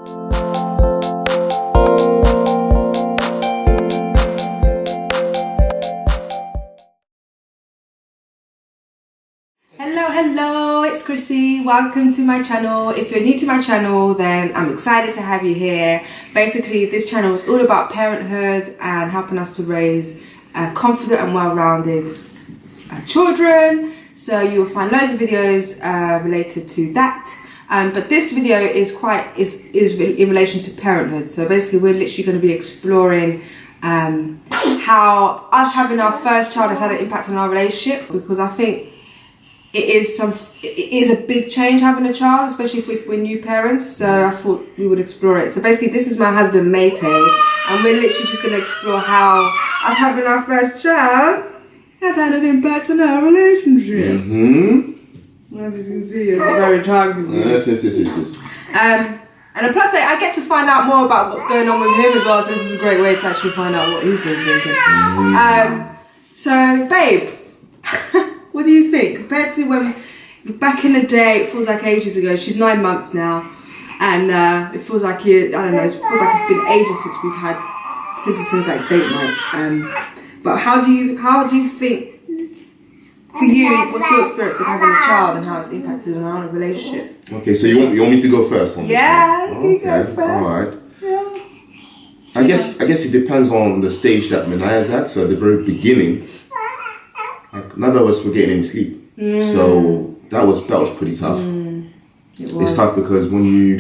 Hello, it's Chrissy. Welcome to my channel. If you're new to my channel, then I'm excited to have you here. Basically, this channel is all about parenthood and helping us to raise confident and well-rounded children. So you will find loads of videos related to that. But this video is in relation to parenthood. So basically, we're literally going to be exploring how us having our first child has had an impact on our relationship, because I think it is a big change having a child, especially if we're new parents. So I thought we would explore it. So basically, this is my husband Mayte, and we're literally just going to explore how us having our first child has had an impact on our relationship. As you can see, it's very time. Yes. And plus, I get to find out more about what's going on with him as well. So this is a great way to actually find out what he's been thinking. So, babe. What do you think? Compared to when back in the day, it feels like ages ago. She's 9 months now, and it feels like it feels like it's been ages since we've had simple things like date night. But how do you think, for you, what's your experience of having a child and how it's impacted on our relationship? Okay, so you want me to go first on this? Yeah, you go first. All right. Yeah. I guess it depends on the stage that Menaya's at. So at the very beginning, like, none of us were getting any sleep, so that was pretty tough. It's tough because when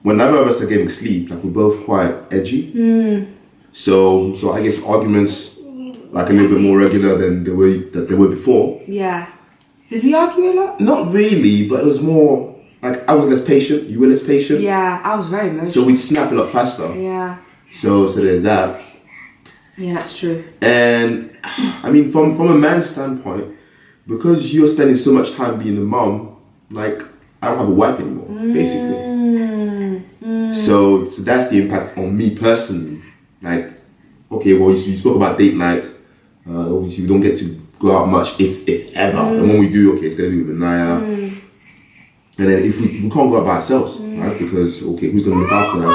neither of us are getting sleep, like, we're both quite edgy. So I guess arguments like a little bit more regular than they were before. Yeah. Did we argue a lot? Not really, but it was more like I was less patient, you were less patient. Yeah, I was very emotional. So we'd snap a lot faster. Yeah. So there's that. Yeah, that's true. And I mean, from a man's standpoint, because you're spending so much time being a mom, like, I don't have a wife anymore, basically. So that's the impact on me personally. Like, okay, well, you spoke about date night. Obviously, we don't get to go out much, if ever. And when we do, okay, it's going to be with Naya. And then if we can't go out by ourselves, right? Because, okay, who's going to look after her?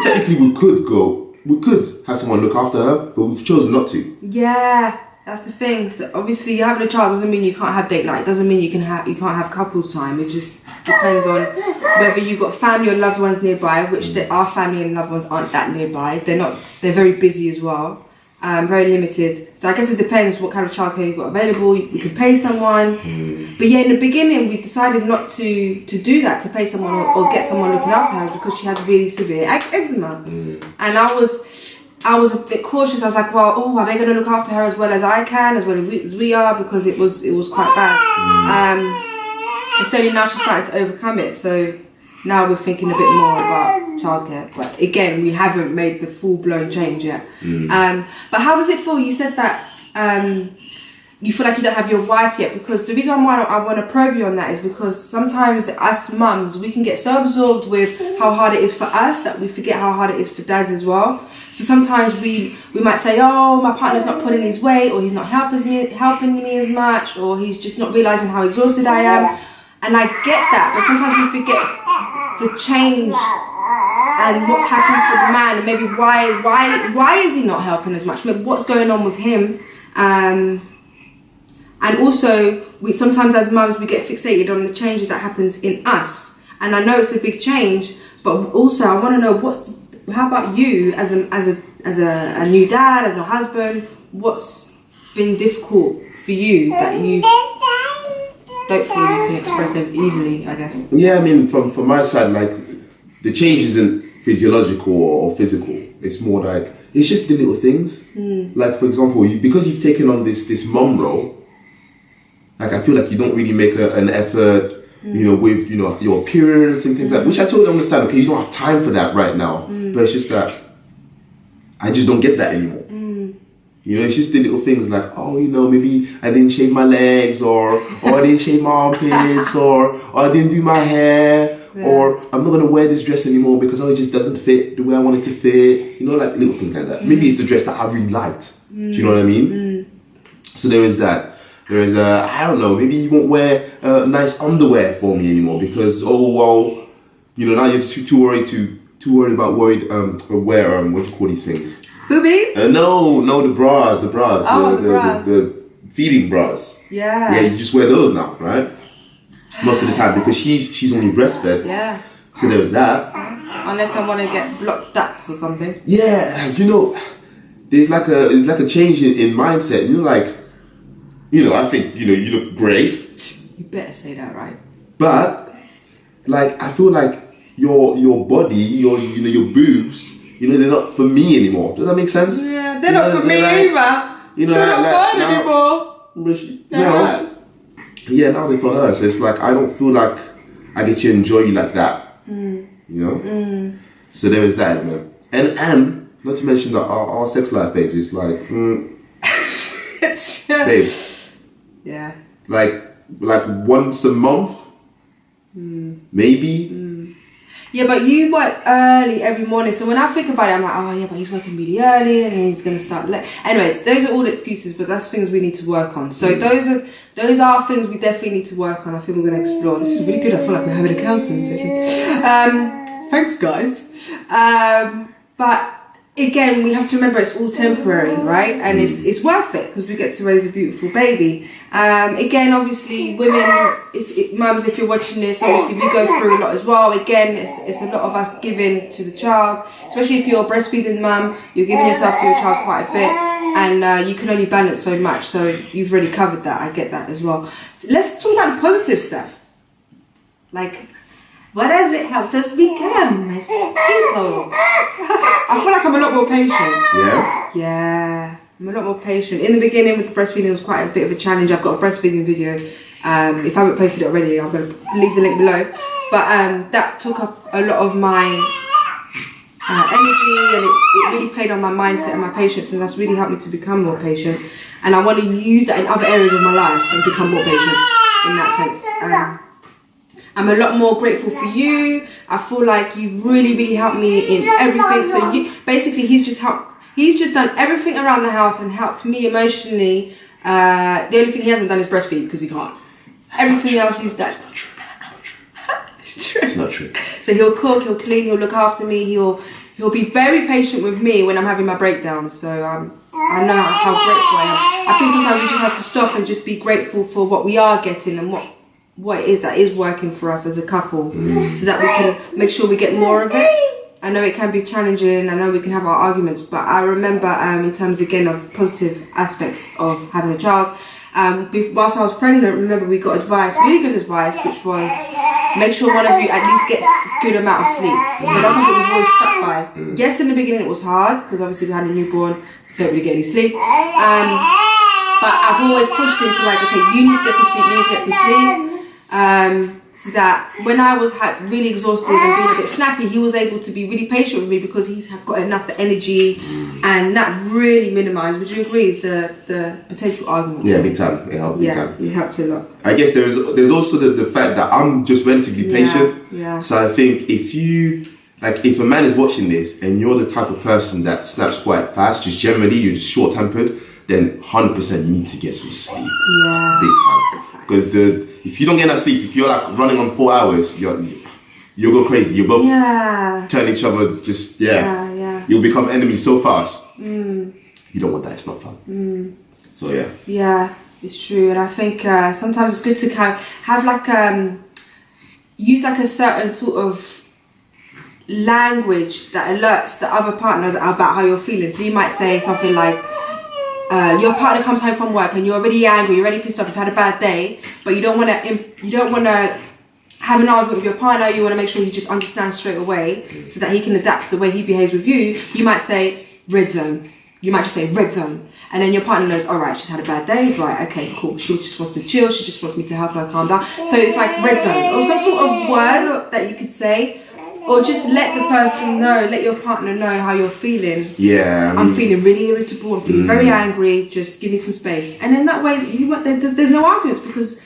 Technically, we could have someone look after her, but we've chosen not to. Yeah, that's the thing. So obviously, having a child doesn't mean you can't have date night. It doesn't mean you can't have couples time. It just depends on whether you've got family or loved ones nearby, which our family and loved ones aren't that nearby. They're very busy as well, very limited. So I guess it depends what kind of childcare you've got available. We can pay someone, but yeah, in the beginning we decided not to do that, to pay someone or get someone looking after her, because she had really severe eczema, and I was a bit cautious. I was like, well, are they going to look after her as well as I can, as well as we are, because it was quite bad. And slowly now she's starting to overcome it. So now we're thinking a bit more about childcare, but again, we haven't made the full-blown change yet. But how does it feel? You said that you feel like you don't have your wife yet, because the reason why I want to probe you on that is because sometimes us mums, we can get so absorbed with how hard it is for us that we forget how hard it is for dads as well. So sometimes we might say, oh, my partner's not pulling his weight, or he's not helping me as much, or he's just not realising how exhausted I am. And I get that, but sometimes we forget the change and what's happened for the man, and maybe why is he not helping as much? Maybe what's going on with him? And also, sometimes as mums, we get fixated on the changes that happens in us. And I know it's a big change, but also I want to know how about you as a new dad, as a husband? What's been difficult for you that you don't feel you can express it easily, I guess? Yeah, I mean, from my side, like, the change isn't physiological or physical. It's more like, it's just the little things. Like, for example, because you've taken on this mom role, like, I feel like you don't really make an effort, with, your appearance and things like that, which I totally understand. Okay, you don't have time for that right now. But it's just that I just don't get that anymore. It's just the little things like, oh, maybe I didn't shave my legs, or I didn't shave my armpits, or I didn't do my hair, or I'm not going to wear this dress anymore because it just doesn't fit the way I want it to fit. Like little things like that. Maybe it's the dress that I really liked. Do you know what I mean? So there is that. There is I don't know, maybe you won't wear nice underwear for me anymore because, now you're too worried about wear what do you call these things? Boobies? No, the bras. Oh, the bras. The feeding bras. Yeah. Yeah, you just wear those now, right? Most of the time because she's only breastfed. Yeah. So there was that. Unless I want to get blocked ducts or something. Yeah, there's like a change in mindset. I think you look great. You better say that right. But I feel like your body, your boobs, they're not for me anymore. Does that make sense? Yeah, they're not for me either. They're not mine anymore. Now they're for her. So it's like I don't feel like I get to enjoy you like that. So there is that, and not to mention that our sex life, babes, is like, babe, yeah, like once a month, maybe. Yeah, but you work early every morning, so when I think about it, I'm like, oh yeah, but he's working really early and he's gonna start late. Anyways, those are all excuses, but that's things we need to work on. So those are things we definitely need to work on. I think we're gonna explore. This is really good. I feel like we're having a counselling session. Thanks, guys. But again, we have to remember it's all temporary, right? And it's worth it because we get to raise a beautiful baby. Again, obviously, women, mums, if you're watching this, obviously we go through a lot as well. Again, it's a lot of us giving to the child, especially if you're a breastfeeding mum, you're giving yourself to your child quite a bit, and you can only balance so much. So you've already covered that. I get that as well. Let's talk about the positive stuff. Like, what has it helped us become as people? I feel like I'm a lot more patient. Yeah? Yeah, I'm a lot more patient. In the beginning with the breastfeeding, it was quite a bit of a challenge. I've got a breastfeeding video. If I haven't posted it already, I'm going to leave the link below. But that took up a lot of my energy, and it really played on my mindset and my patience, and that's really helped me to become more patient. And I want to use that in other areas of my life and become more patient in that sense. I'm a lot more grateful for you. I feel like you've really, really helped me in everything. So he's just done everything around the house and helped me emotionally. The only thing he hasn't done is breastfeed because he can't. Everything else he's done. It's not true. It's true. It's not true. So he'll cook, he'll clean, he'll look after me. He'll be very patient with me when I'm having my breakdowns. So I know how grateful I am. I think sometimes we just have to stop and just be grateful for what we are getting and what it is that is working for us as a couple, so that we can make sure we get more of it. I know it can be challenging, I know we can have our arguments, but I remember in terms again of positive aspects of having a child, whilst I was pregnant, remember we got advice, really good advice, which was make sure one of you at least gets a good amount of sleep. So that's something we've always stuck by. Yes, in the beginning it was hard because obviously we had a newborn, don't really get any sleep. But I've always pushed him to like, okay, you need to get some sleep, you need to get some sleep. So that when I was really exhausted and being a bit snappy, he was able to be really patient with me because he's got enough the energy, and that really minimised. Would you agree the potential argument? Yeah, big time. It helped big time. Yeah, it helped a lot. I guess there's also the fact that I'm just relatively patient. Yeah. So I think if a man is watching this and you're the type of person that snaps quite fast, just generally you're just short tempered, then 100% you need to get some sleep. Yeah. Big time. Because if you don't get enough sleep, if you're like running on 4 hours, you'll go crazy. You'll both turn each other You'll become enemies so fast. You don't want that. It's not fun. So yeah. Yeah, it's true. And I think sometimes it's good to have like use like a certain sort of language that alerts the other partner about how you're feeling. So you might say something like, your partner comes home from work and you're already angry, you're already pissed off, you've had a bad day, but you don't want to have an argument with your partner. You want to make sure he just understands straight away so that he can adapt the way he behaves with you. You might say red zone. You might just say red zone, and then your partner knows, all right, she's had a bad day, right, okay, cool, she just wants to chill, she just wants me to help her calm down. So it's like red zone or some sort of word that you could say. Or just let the person know, let your partner know how you're feeling. Yeah. I'm feeling really irritable, I'm feeling very angry, just give me some space. And then that way, there's no arguments because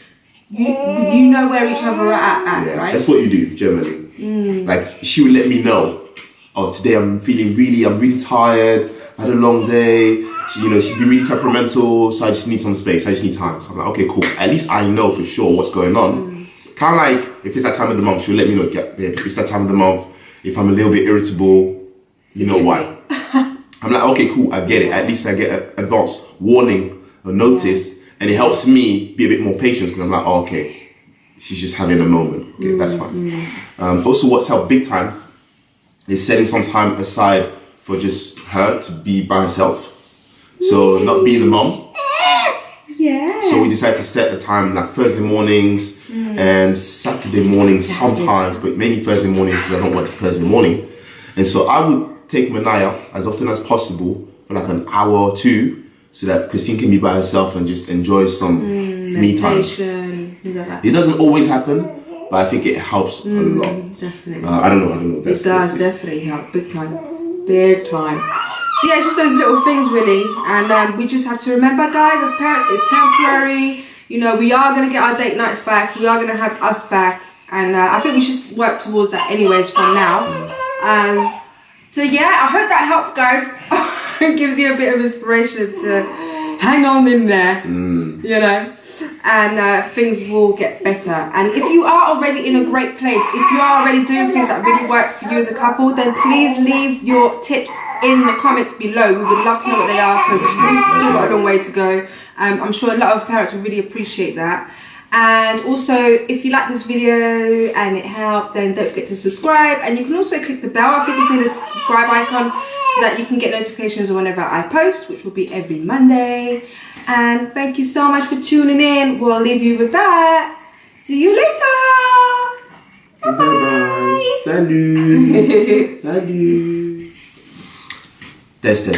you know where each other are at, right? That's what you do, generally. Like, she would let me know, oh, today I'm really tired, I had a long day, she's been really temperamental, so I just need some space, I just need time. So I'm like, okay, cool. At least I know for sure what's going on. Kind of like, if it's that time of the month, she'll let me know, babe, it's that time of the month. If I'm a little bit irritable, you know why. I'm like, okay, cool, I get it. At least I get an advance warning or notice, and it helps me be a bit more patient because I'm like, oh, okay, she's just having a moment. Okay, that's fine. Also, what's helped big time is setting some time aside for just her to be by herself. So not being a mom. Yeah. So we decided to set a time like Thursday mornings and Saturday mornings sometimes, but mainly Thursday morning because I don't work Thursday morning. And so I would take Manaya as often as possible for like an hour or two so that Christine can be by herself and just enjoy some me time. It doesn't always happen, but I think it helps a lot. Definitely. I don't know. It does definitely help, big time. Big time. So yeah, just those little things really. And we just have to remember, guys, as parents, it's temporary. You know, we are going to get our date nights back. We are going to have us back. And I think we should work towards that anyways from now. So yeah, I hope that helped, guys. It gives you a bit of inspiration to hang on in there, you know, and things will get better. And if you are already in a great place, if you are already doing things that really work for you as a couple, then please leave your tips in the comments below. We would love to know what they are because we've still got a long way to go. I'm sure a lot of parents will really appreciate that. And also, if you like this video and it helped, then don't forget to subscribe. And you can also click the bell. I think it's near the subscribe icon so that you can get notifications whenever I post, which will be every Monday. And thank you so much for tuning in. We'll leave you with that. See you later. Bye-bye. Salut. Salut. Test.